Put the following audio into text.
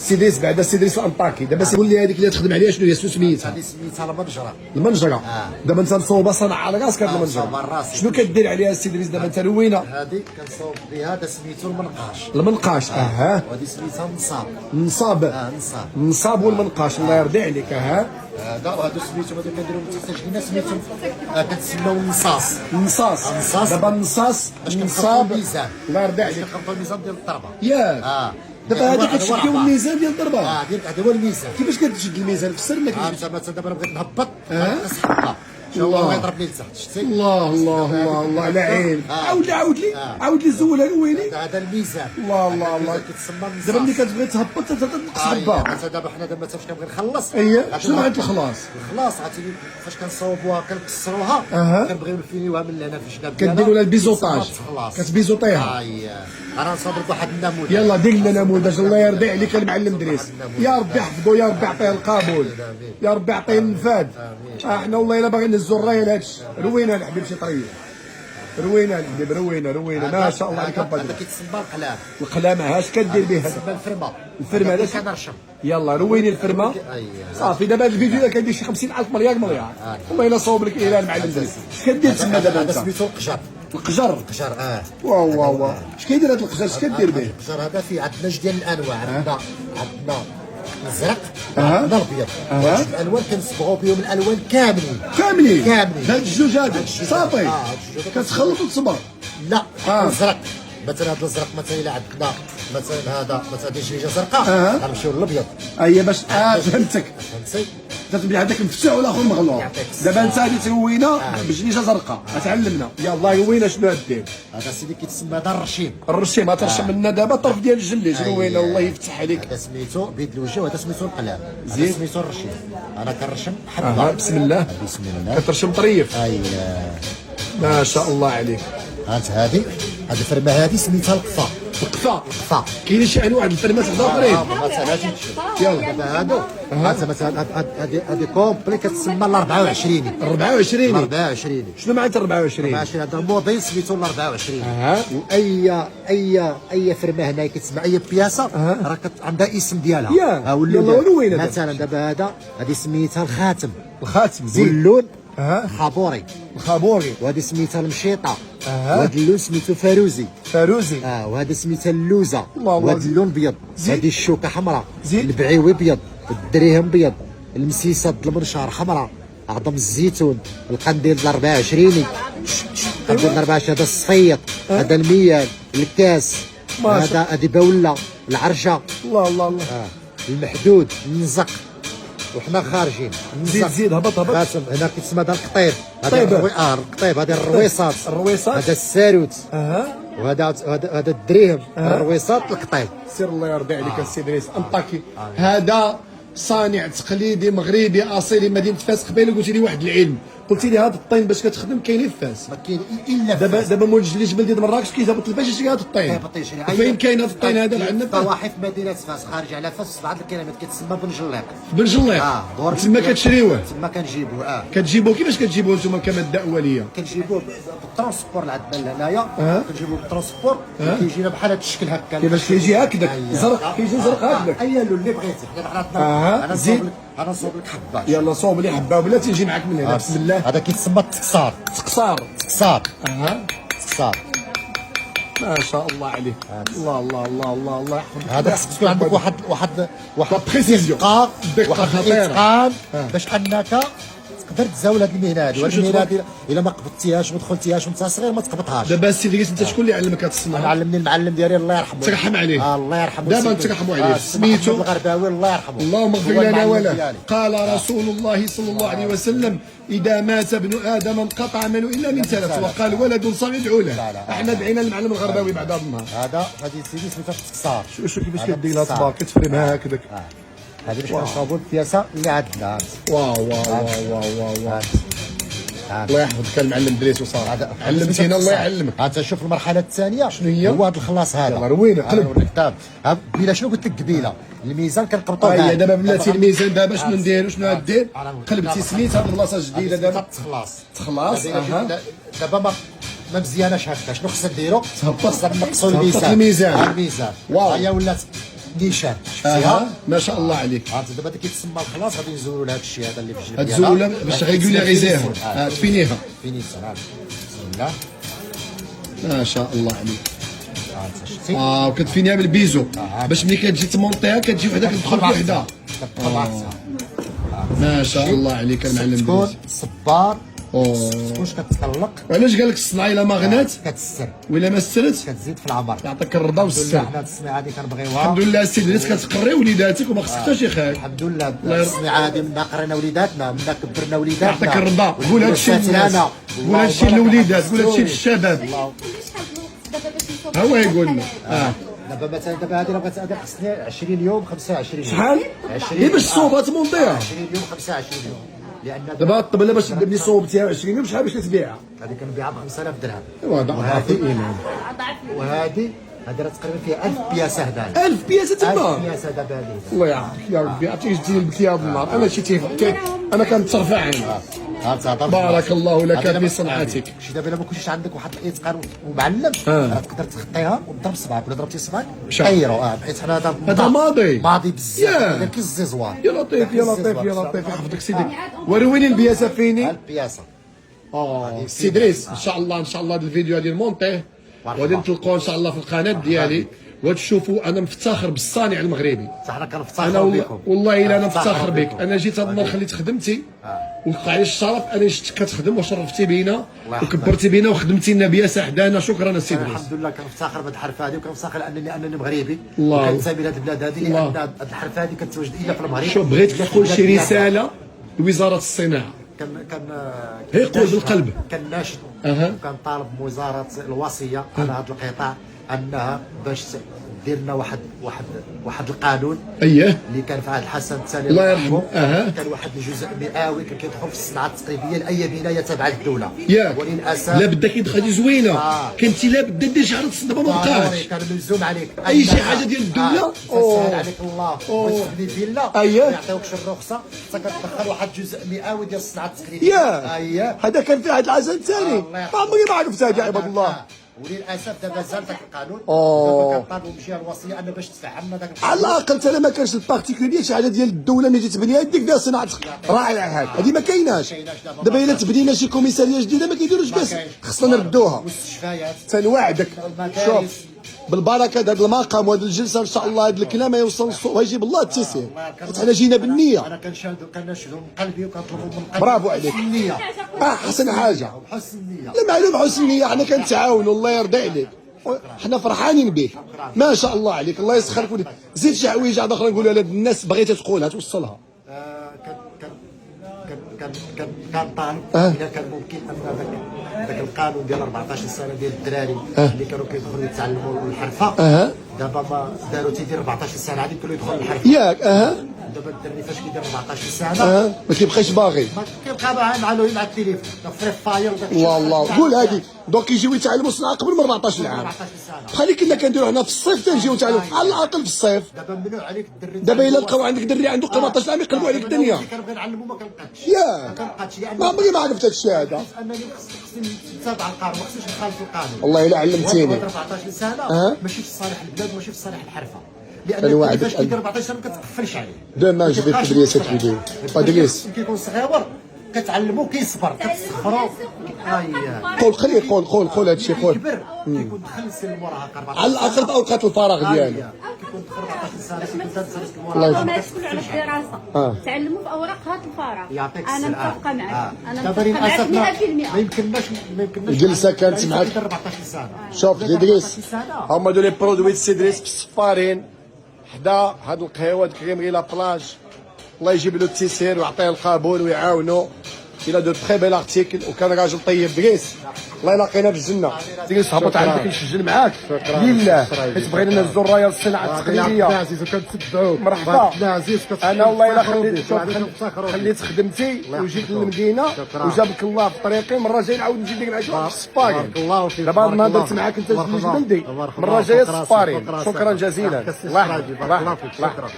السيدريس بعدا السيدريس الانطاكي. دابا قول لي هذيك اللي تخدم عليها شنو هي سميتها؟ هذه سميتها المنجره. المنجره. دابا انت مصوبه صنع على راسك هذه المنجره. شنو كدير عليها السيدريس دابا انت روينه؟ هذه كنصوب بها هذا سميتو المنقاش. المنقاش. وهذه سميتها النصاب. النصاب. نصاب. النصاب والمنقاش. الله يرضي عليك. هذا وهذا سميتو هذا كنديرو متسجلين سميتو كتسموا النصاص. النصاص. دابا النصاص النصاب. الله يرضي عليك. كنقطعوا الميزان ديال الضربه. ياك. دابا هذا كتشديو الميزان ديال الضربه. هذا هو الميزان. كيفاش كتشد الميزان في السر؟ ما كيفاش. مثلا دابا بغيت نهبط نسحبها. الله يضربني لتحت. شتي؟ الله الله الله الله على عين. عاود لي زولها الويلي. هذا الميزان. الله كيتسمى النصاص. دابا ملي كتبغي تهبط تنقص حبه. دابا حنا دابا فاش كنبغي نخلص. شنو معنات الخلاص؟ الخلاص عرفتي فاش كنصاوبوها كنكسروها كنبغيو نفينيوها من هنا في الجناب ديالها. كديروا لها البيزوطاج. كتبيزوطيها. انا نصاوب لك واحد النموذج. يلا دير لنا نموذج. الله يرضي عليك المعلم دريس. يا ربي يحفظو، يا ربي يعطيه القبول، يا ربي يعطيه النفاذ. احنا والله الا باغيين نهزو الرايه لهادشي. روينا الحبيب شي طريه. روينا الحبيب روينا ما شاء الله عليك. هذا كيتسمى القلام. القلام. اش كدير به هذا؟ كيتسمى الفرمه. الفرمه علاش كنرشم. يلا رويني الفرمه. صافي دابا هذا الفيديو كيدير شي 50,000 مليار. والله الا صوب لك اعلان معلم دريس. اش كدير تما دابا انت؟ سميتو القجر. القجر. واو اش كيدير هذا القجر؟ اش كدير به؟ القجر هذا فيه عندنا جوج ديال الانواع. عندنا الازرق عندنا الابيض. هاد الالوان كنصبغوا بهم الالوان كاملين. هاد الجوج هادو صافي كتخلط وتصبغ. لا الازرق مثلا هذا الازرق مثلا الا عندنا مثلا هذا مثلا هذه دجاجه زرقاء غنمشيو للابيض. باش فهمتك. تتبيع هذاك مفتوح والاخر مغلوق. دابا انت هذه تروينا بدجاجه زرقاء. تعلمنا يلاه روينا شنو غدير. هذا سيدي كيتسمى هذا الرشيم. غترشم لنا دابا الطرف ديال الجليج. روينا الله يفتح عليك. هذا سميتو بيد الوجه وهذا سميتو القلام. هذا سميتو الرشيم. انا كنرشم حبه. بسم الله. كترشم طريف. ما شاء الله عليك. هانت هذه الفرمه هذه سميتها القفا. القفا. كاينين شي انواع الفرمات اخرين. مثلا يلا دابا هادو مثلا هذه كومبلي كتسمى ال 24. 24 شنو معناتها 24؟ هذا الموديل سميتو ال 24. واي فرمه هنا كتسمى اي بياسه راه عندها اسم ديالها. يلا وين مثلا دابا هذه سميتها الخاتم. زين. واللون الخابوري. وهذه سميتها المشيطه. وهذا اللون سميتو فاروزي. وهذا سميتها اللوزه. وهذا اللون ابيض. هذه الشوكه حمراء. البعيوي ابيض. الدريهم ابيض. المسيسه المنشار حمراء. عظم الزيتون. القنديل 24. قنديل 24 هذا الصفيط. هذا الميال. الكاس. هذه باوله. العرشه. الله المحدود. النزق. وحنا خارجين. زيد هبط. هنا كيتسمى هذا القطيب. القطيب. هذه الرويصات. هذا الساروت. وهذا الدريهم. الرويصات القطيب. سير الله يرضي عليك السي دريس انطاكي. هذا صانع تقليدي مغربي اصيل مدينه فاس. قبيله قلت لي واحد العلم، قلت لي هذا الطين باش كتخدم كاين في فاس. ما كاين الا دابا مول الجبل ديال مراكش كيهبط الباش يشري هذا الطين. فين كاين هذا الطين هذا عندنا؟ ضواحي في مدينه فاس خارج على فاس 7 الكلمات كتسمى بنجليق. تما كتشريوه. تما كنجيبوه. كتجيبوه كيفاش كتجيبوه نتوما كماده اوليه؟ كنجيبوه بالترونسبور اللي عندنا هنايا. كنجيبوه بالترونسبور كيجينا بحال هذا الشكل هكا. كيفاش كيجي هكذاك زرق؟ كيجي زرق هكذاك. اي لون اللي بغيتي. انا زيد. انا نصوب لك حبه. يلا صوب لي حبه وبلا تنجي معاك من هنا. بسم الله. هذا كيتسمى التقصار. تقصار. ما شاء الله عليك. الله يحفظك. هذا خصك تكون عندك واحد بريسيزيون. واحد الاتقان باش انك تقدر تزاول هذه المهنه هذه. والمهنه هذه الا ما قبضتيهاش وما دخلتيهاش وانت صغير ما تقبطهاش. دابا السي دريس انت شكون اللي علمك هذا الصنعه؟ انا علمني المعلم ديالي الله يرحمه. ترحم عليه. الله يرحمه. دابا نترحموا عليه. سميتو الغرباوي الله يرحمه. اللهم اغفر لنا وله. قال رسول الله صلى الله عليه وسلم إذا مات ابن آدم انقطع عمله إلا من ثلاث. وقال ولد صالح يدعو له. احنا دعينا للمعلم الغرباوي بعد هذا النهار. هذه سيدي سميتها التقصار. شوف كيفاش كدير لها صباع كتفرمها هكذاك. هذه باش كنشربوا البياسه اللي عندنا. واو الله يحفظك المعلم دريس. وصار علمتينا الله يعلمك. انت شوف المرحله الثانيه شنو هي؟ هو هذا الخلاص هذا. يلا روينا قلب. قبيله شنو قلت لك قبيله؟ الميزان كنقبطوا كاع. دابا بلاتي الميزان. دابا شنو نديرو شنو غدير؟ قلبتي سميت هذه البلاصه جديده دابا تخلص. دابا ما مزياناش هكا. شنو خصنا نديرو؟ تهبط. نقصوا الميزان. واو. هي ولات نيشان شفتيها ما شاء الله عليك. عرفتي دابا كيتسمى الخلاص غادي نزولوا لهذا الشيء هذا اللي في الجيب هاد ديالها الزولة باش غيقول لي غيزيها تفينيها. فينيسيون بسم الله ما شاء الله عليك. شفتي وكتفينيها بالبيزو باش ملي كتجي تمونطيها كتجي وحده كتدخل في وحده. ما شاء الله عليك المعلم تكون دريس. صبار تكونش كتطلق. وعلاش قال لك الصناعه الا ما غنات كتسر ولا ما سرت كتزيد في العمر. يعطيك الرضا والسر. حنا هاد الصناعه هادي كنبغيوها الحمد لله السي دريس كتقري وليداتك وما خصك حتى شي خايب. الحمد لله الصناعه هادي منا قرينا وليداتنا منا كبرنا وليداتنا. يعطيك الرضا. قول هادشي للناس، قول هادشي للوليدات، قول هادشي للشباب. ها هو يقول لنا. دابا مثلا دابا هادي راه غتادى خصني 20 يوم 25 يوم. شحال؟ 20 هي باش تصوبها تمونطيها. 20 يوم 25 يوم. لان دابا الطبله باش ملي صوبتيها 20 يوم شحال باش تبيعها؟ هذه كنبيعها ب 5000 درهم. ايوا هذا ضعف الايمان. وهذه راه تقريبا فيها 1000 بياسه هدايا. 1000 بياسه تما. 1000 بياسه دابا هذه. الله يعافيك يا ربي، عرفتي جبتيني البكي هذا النهار، انا شي انا كنترفع عيني. بارك الله لك في صنعتك. شي دابا الا ما كنتيش عندك واحد الاتقان ومعلم راه تقدر تخطيها وتضرب صبعك ولا ضربتي صبعك طيرو. بحيث حنا هذا ماضي بزاف ولكن الزيزوار. يا لطيف يا لطيف يا لطيف يحفظك سيدي. ورويني البياسه فيني. البياسه سي دريس ان شاء الله هذا الفيديو غادي نمونطيه وغادي نطلقوه ان شاء الله في القناه ديالي وتشوفوا. انا مفتخر بالصانع المغربي. حنا كنفتخروا بكم والله الا انا مفتخر بك. انا جيت هذا النهار خليت خدمتي وقع لي الشرف انا شفتك كتخدم وشرفتي بينا وكبرتي بينا وخدمتي لنا بياسه حدانا. شكرا السي دريس. الحمد لله كنفتخر بهذه الحرفه هذه وكنفتخر لانني مغربي الله وكنتسابي لهذه البلاد هذه لان هذه الحرفه هذه كتواجد الا في المغرب. شوف بغيت تقول شي رساله لوزاره الصناعه. هي قول بالقلب. كناشد وكنطالب من وزاره الوصيه على هذا القطاع انها باش دير لنا واحد القانون اييه اللي كان في عهد الحسن الثاني الله يرحمه. كان واحد الجزء مئوي كان كيدخل في الصناعه التقريبيه لاي بنايه تابعه للدوله. ياك وللاسف لا بدك كيدخل زوينه. كنتي لا بد دير شي حاجه تصدق ما بقاش. كان ملزوم عليك اي شي حاجه ديال الدوله سهل عليك الله وتبني فيلا ما اييه يعطيوكش الرخصه حتى كتدخل واحد الجزء مئوي ديال الصناعه التقليديه. اييه هذا كان في عهد الحسن الثاني. ما عمري ما عرفتها يا عباد الله. وللاسف دابا زال ذاك القانون. دابا كنطالبوا من الجهه الوصيه ان باش تفعلنا ذاك القانون. على الاقل حتى ما كانش البارتيكولير شي حاجه ديال الدوله ملي تبنيها يديك فيها صناعه رائعه. هذه ما كايناش دابا. الا تبنينا شي كوميساريه جديده ما كيديروش بس خصنا نردوها. والمستشفيات تنوعدك. شوف بالبركه هذا المقام وهذه الجلسه ان شاء الله هذا الكلام يوصل الصوت ويجيب الله التيسير. حنا جينا بالنيه. انا كنشهدوا من قلبي وكنطلبوا من قلبي. برافو عليك. النيه احسن حاجه. حسن النيه. لا معلوم حسن النيه. حنا كنتعاونوا الله يرضي عليك. حنا فرحانين بك ما شاء الله عليك. الله يسخرك. زيد شي حوايج اخرى نقولوا للناس بغيتي تقولها توصلها. كان طالب اذا كان ممكن ان ذاك القانون ديال 14 سنه ديال الدراري اللي كانوا كيدخلوا يتعلموا الحرفه دابا ما داروا تيدير 14 سنه عاد يدخلوا الحرفه ياك. دابا الدري فاش كيدير 14 سنه ما كيبقاش باغي. ما كيبقى مع التليفون فري فاير وداك الشيء. والله قول هذه دوك يجيو يتعلموا الصناعه قبل من 14 عام. بحال اللي كنا كنديروا هنا في الصيف تنجيو نتعلموا على الاقل في الصيف. دابا ممنوع عليك الدري. دابا الا لقاو عندك دري عنده 14 عام يقلبوا عليك الدنيا. كنبغي نعلمو ما كنبقاش. ياك ما عمري ما عرفت هذا الشيء هذا. انني خصني نتابع القانون ما خصنيش نخالف القانون. والله الا علمتيني. 14 سنه ماشي في صالح البلاد ماشي في صالح الحرفه. لان فاش كيدير 14 سنه ما كتقفلش عليه. دوما جبت تدريس الفيديو. ادريس كيكون صغير كتعلمو كيصبر كتسخرو. قول خليه قول هذا الشيء قول. كيكون دخل سن المراهقه على الاقل في اوقات الفراغ ديالو. كيكون دخل 14 سنه كيكون تنسى الله المراهقه. ما تكونوا على الدراسه تعلموا في اوراق هذا الفراغ. يعطيك انا الصحه. متفقه معك. انا دابا متفقه معك 100%. ما يمكنناش الجلسه كانت معك 14 سنه. شوف ادريس هما دول لي برودوي سي ادريس بالصفارين حدا هاد القهوه كيبغي لا بلاج. الله يجيب له التيسير ويعطيه القبول ويعاونو. الى دو تري بيل ارتيكل وكان راجل طيب دريس. الله يلاقينا في الجنه. دريس هبط عندك نسجل معاك لله حيت بغينا نهزو الرايه للصناعه التقليديه. عزيز وكنتبعوك مرحبا. عزيز انا والله الا خليت خدمتي وجيت للمدينه وجابك الله في طريقي. المره الجايه نعاود نجي ندير معاك في السباغي. بارك الله فيك. دابا ما درت معاك انت جوج بلدي. المره الجايه السبارين. شكرا جزيلا. الله يحفظك.